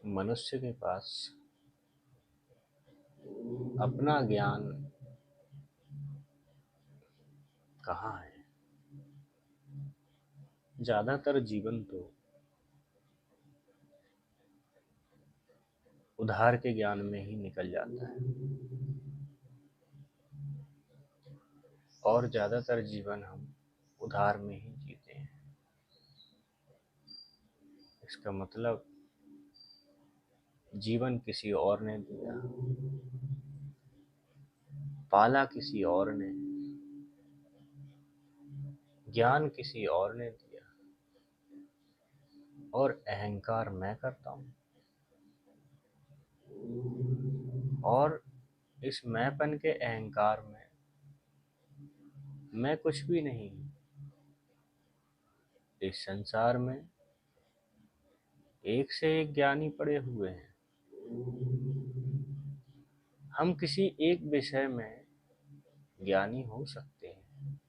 मनुष्य के पास अपना ज्ञान कहाँ है। ज्यादातर जीवन तो उधार के ज्ञान में ही निकल जाता है और ज्यादातर जीवन हम उधार में ही जीते हैं। इसका मतलब जीवन किसी और ने दिया, पाला किसी और ने, ज्ञान किसी और ने दिया और अहंकार मैं करता हूँ। और इस मैंपन के अहंकार में मैं कुछ भी नहीं हूँ। इस संसार में एक से एक ज्ञानी पड़े हुए हैं। हम किसी एक विषय में ज्ञानी हो सकते हैं,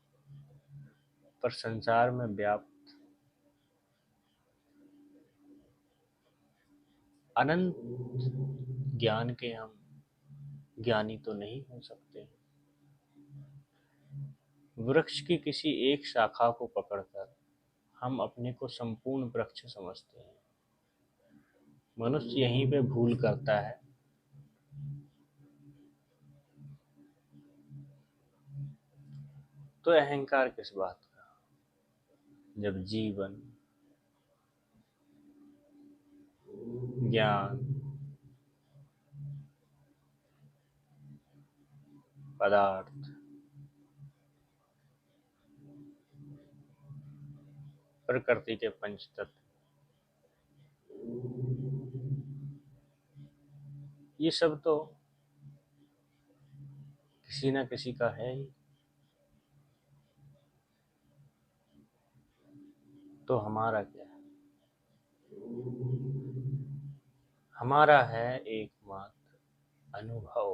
पर संसार में व्याप्त अनंत ज्ञान के हम ज्ञानी तो नहीं हो सकते। वृक्ष की किसी एक शाखा को पकड़कर हम अपने को संपूर्ण वृक्ष समझते हैं। मनुष्य यहीं पे भूल करता है। तो अहंकार किस बात का, जब जीवन, ज्ञान, पदार्थ, प्रकृति के पंच तत्व, ये सब तो किसी न किसी का है ही। तो हमारा क्या है? हमारा है एकमात्र अनुभव,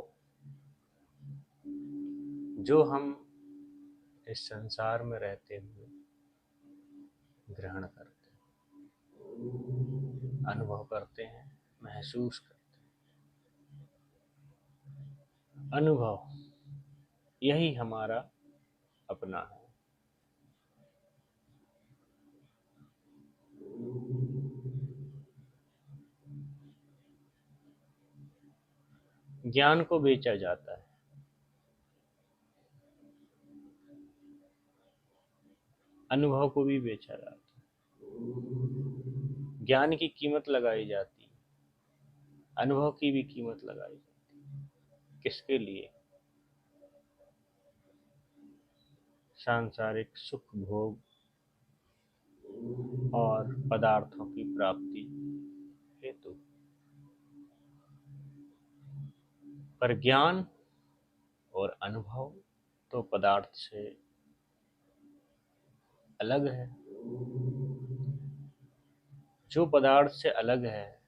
जो हम इस संसार में रहते हुए ग्रहण करते हैं, अनुभव करते हैं, महसूस करते हैं। अनुभव, यही हमारा अपना है। ज्ञान को बेचा जाता है, अनुभव को भी बेचा जाता है। ज्ञान की कीमत लगाई जाती है, अनुभव की भी कीमत लगाई जाती है। किसके लिए? सांसारिक सुख भोग और पदार्थों की प्राप्ति हेतु। पर ज्ञान और अनुभव तो पदार्थ से अलग है। जो पदार्थ से अलग है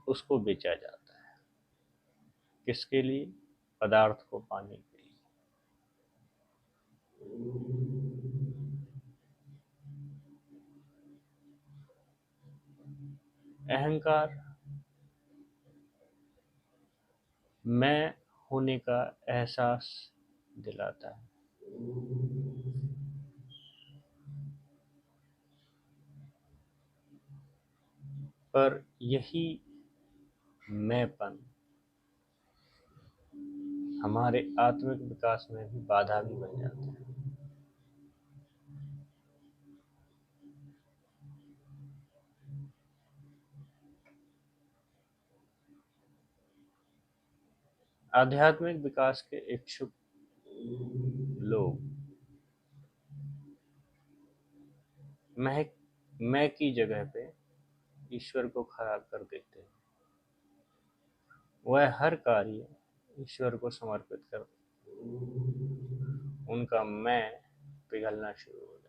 उसको बेचा जाता है। किसके लिए? पदार्थ को पाने के लिए। अहंकार मैं होने का एहसास दिलाता है। पर यही मैंपन हमारे आत्मिक विकास में भी बाधा भी बन जाता है। आध्यात्मिक विकास के इच्छुक लोग मैं की जगह पे ईश्वर को खड़ा कर देते हैं। वह हर कार्य ईश्वर को समर्पित कर देते हैं। उनका मैं पिघलना शुरू हो जाता है।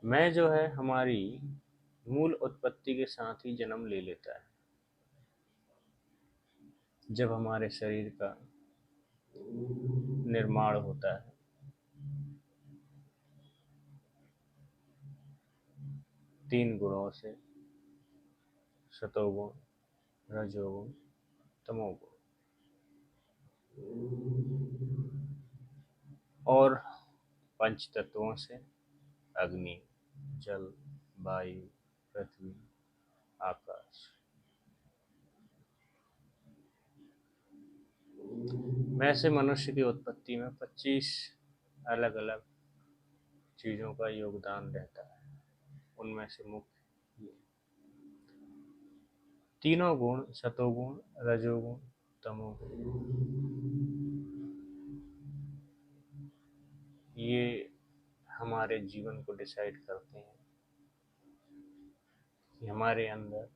मैं जो है हमारी मूल उत्पत्ति के साथ ही जन्म ले लेता है। जब हमारे शरीर का निर्माण होता है, तीन गुणों से, सतोगुण, रजोगुण, तमोगुण, और पंच तत्वों से, अग्नि, जल, वायु, पृथ्वी, आकाश। वैसे मनुष्य की उत्पत्ति में 25 अलग अलग चीजों का योगदान रहता है। उनमें से मुख्य तीनों गुण, सतोगुण, रजोगुण, तमोगुण, ये हमारे जीवन को डिसाइड करते हैं कि हमारे अंदर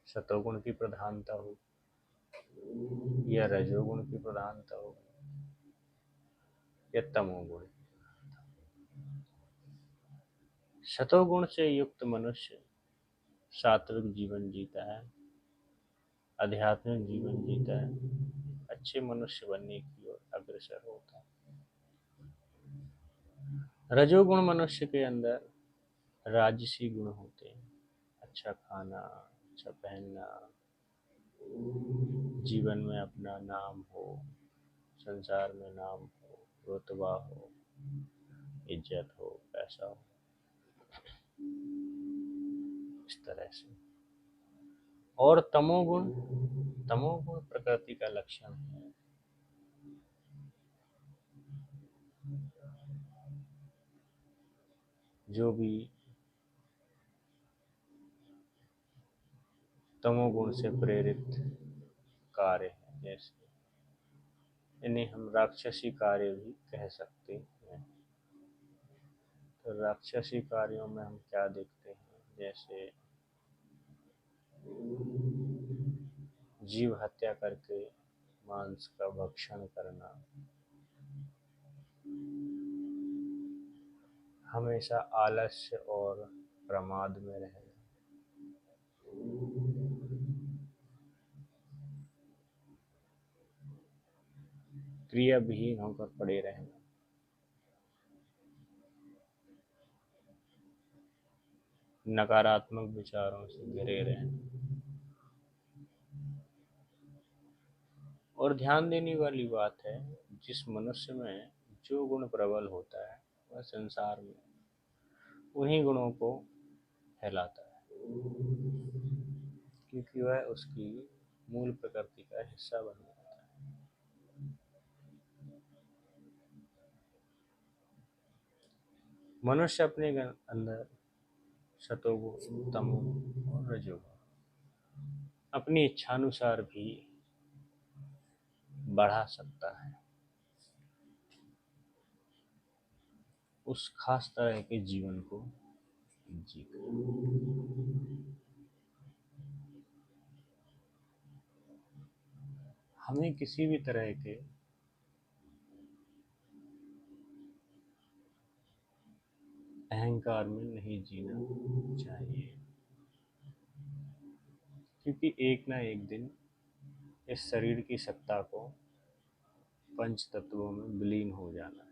सतोगुण की प्रधानता हो या रजोगुण की प्रधानता हो या तमोगुण। सतोगुण से युक्त मनुष्य सात्विक जीवन जीता है, आध्यात्मिक जीवन जीता है, अच्छे मनुष्य बनने की ओर अग्रसर होता है। रजोगुण मनुष्य के अंदर राजसी गुण होते हैं, अच्छा खाना, अच्छा पहनना, जीवन में अपना नाम हो, संसार में नाम हो, रुतबा हो, इज्जत हो, पैसा हो, इस तरह से। और तमोगुण, तमोगुण प्रकृति का लक्षण है। जो भी तमोगुण से प्रेरित कार्य है, जैसे इन्हें हम राक्षसी कार्य भी कह सकते हैं। तो राक्षसी कार्यों में हम क्या देखते हैं, जैसे जीव हत्या करके मांस का भक्षण करना, हमेशा आलस्य और प्रमाद में रहना, क्रिया विहीन होकर पड़े रहना, नकारात्मक विचारों से घिरे रहना। और ध्यान देने वाली बात है, जिस मनुष्य में जो गुण प्रबल होता है वह संसार में उन्हीं गुणों को फैलाता है, क्योंकि वह उसकी मूल प्रकृति का हिस्सा बन जाता है। मनुष्य अपने अंदर सतोगुण, तमोगुण और रजोगुण अपनी इच्छानुसार भी बढ़ा सकता है, उस खास तरह के जीवन को जीकर। हमें किसी भी तरह के अहंकार में नहीं जीना चाहिए, क्योंकि एक ना एक दिन इस शरीर की सत्ता को पंच तत्वों में विलीन हो जाना है।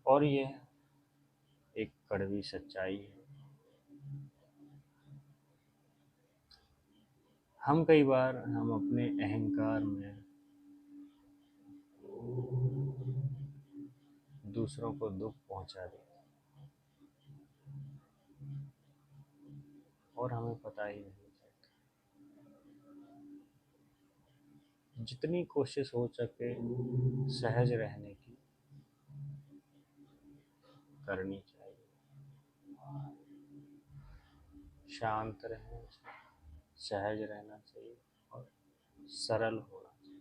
और यह एक कड़वी सच्चाई है। हम कई बार हम अपने अहंकार में दूसरों को दुख पहुंचा देते हैं और हमें पता ही नहीं चलता। जितनी कोशिश हो सके सहज रहने की करनी चाहिए, शांत रहना चाहिए, सहज रहना चाहिए और सरल होना चाहिए।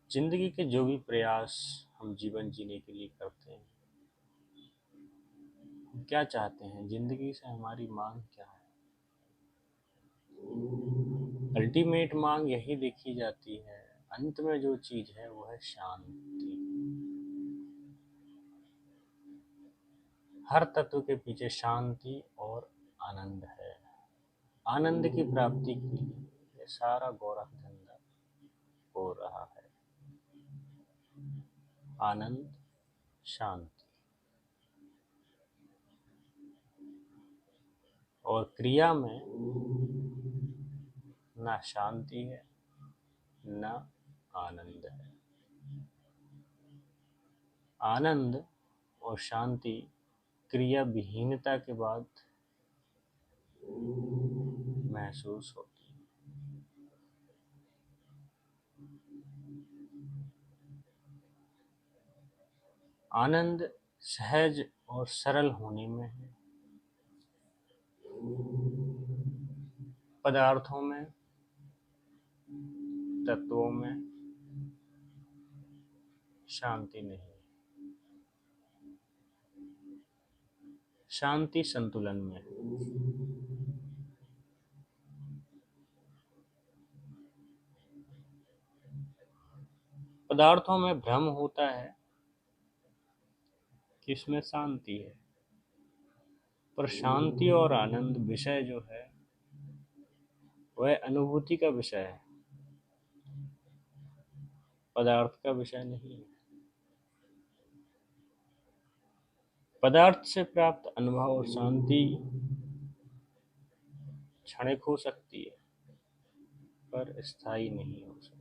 जिंदगी के जो भी प्रयास हम जीवन जीने के लिए करते हैं, हम क्या चाहते हैं, जिंदगी से हमारी मांग क्या है? अल्टीमेट मांग यही देखी जाती है अंत में जो चीज है वो है शांति। हर तत्व के पीछे शांति और आनंद है। आनंद की प्राप्ति के लिए ये सारा गौरव धंधा हो रहा है। आनंद, शांति, और क्रिया में ना शांति है ना आनंद है। आनंद और शांति क्रिया विहीनता के बाद महसूस होती है। आनंद सहज और सरल होने में है। पदार्थों में, तत्वों में शांति नहीं है। शांति संतुलन में है। पदार्थों में भ्रम होता है कि इसमें शांति है, पर शांति और आनंद विषय जो है वह अनुभूति का विषय है, पदार्थ का विषय नहीं है। पदार्थ से प्राप्त अनुभव और शांति क्षणिक हो सकती है पर स्थायी नहीं हो सकती।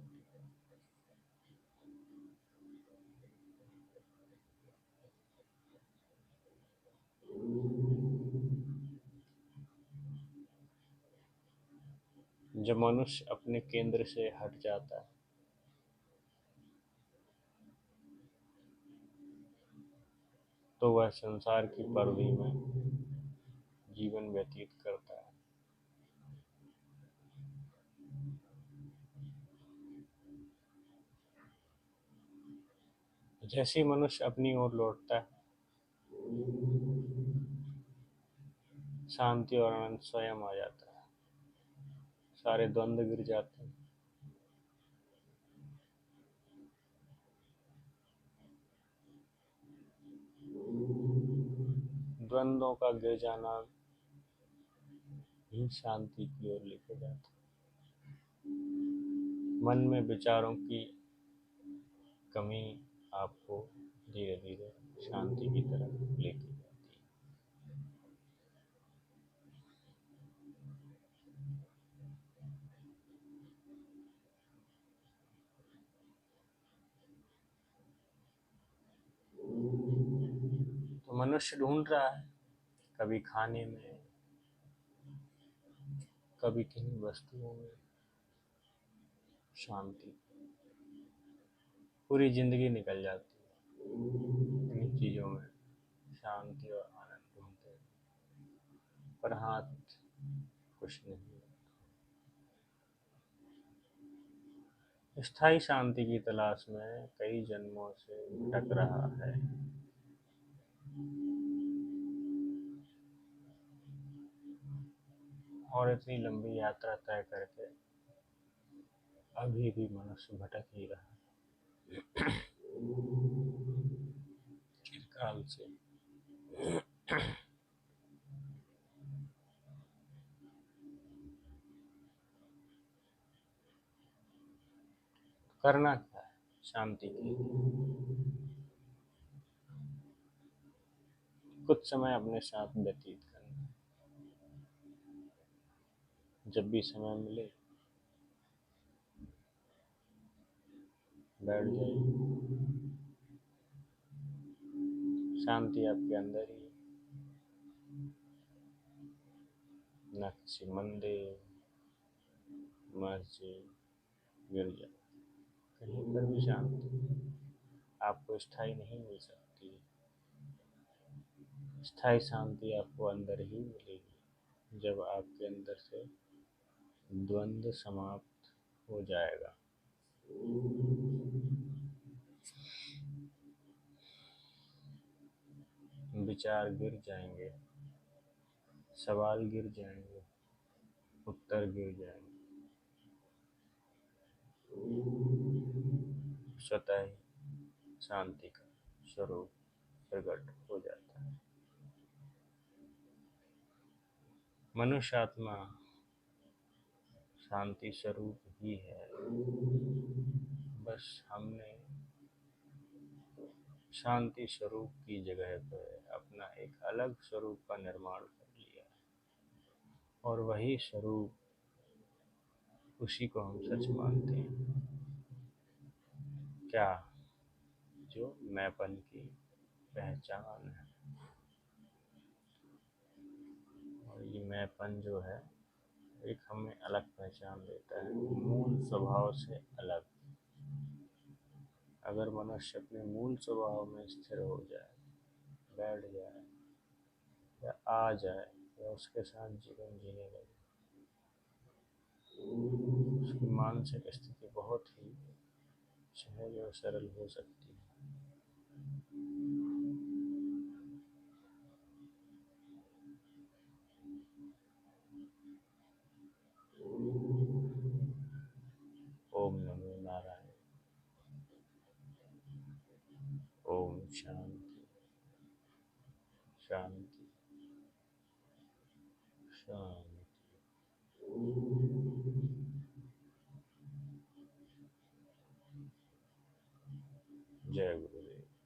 जब मनुष्य अपने केंद्र से हट जाता है तो वह संसार की परवी में जीवन व्यतीत करता है। जैसे ही मनुष्य अपनी ओर लौटता है, शांति और आनंद स्वयं आ जाता है। सारे द्वंद्व गिर जाते हैं। द्वंद्वों का गिर जाना ही शांति की ओर लेके जाता है। मन में विचारों की कमी आपको धीरे धीरे शांति की तरफ लेके जाती है। तो मनुष्य ढूंढ रहा है, कभी खाने में, कभी किन्हीं वस्तुओं में शांति। पूरी जिंदगी निकल जाती है इन चीज़ों में शांति और आनंद ढूंढते हैं, पर हाथ कुछ नहीं। स्थायी शांति की तलाश में कई जन्मों से भटक रहा है। और इतनी लंबी यात्रा तय करके अभी भी मनुष्य भटक ही रहा है चिरकाल से। करना क्या है शांति के लिए? कुछ समय अपने साथ व्यतीत करना। जब भी समय मिले बैठ जाइए। शांति आपके अंदर ही है। न किसी मंदिर, मस्जिद, गिरजा, कहीं पर भी शांति आपको स्थायी नहीं मिल सकती। स्थायी शांति आपको अंदर ही मिलेगी जब आपके अंदर से द्वंद्व समाप्त हो जाएगा। विचार गिर जाएंगे, सवाल गिर जाएंगे, उत्तर गिर जाएंगे। स्वतः ही शांति का स्वरूप प्रकट हो जाता है। मनुष्य आत्मा शांति स्वरूप ही है, बस हमने शांति स्वरूप की जगह पर अपना एक अलग स्वरूप का निर्माण कर लिया और वही स्वरूप, उसी को हम सच मानते हैं। क्या? जो मैंपन की पहचान है। और ये मैंपन जो है एक हमें अलग पहचान देता है, मूल स्वभाव से अलग। अगर मनुष्य अपने मूल स्वभाव में स्थिर हो जाए, बैठ जाए या आ जाए या उसके साथ जीवन जीने लगे, उसकी मानसिक स्थिति बहुत ही सहज और सरल हो सकती है। ओम नमो नारायण। ओम शांति शांति शांति। जय गुरुदेव।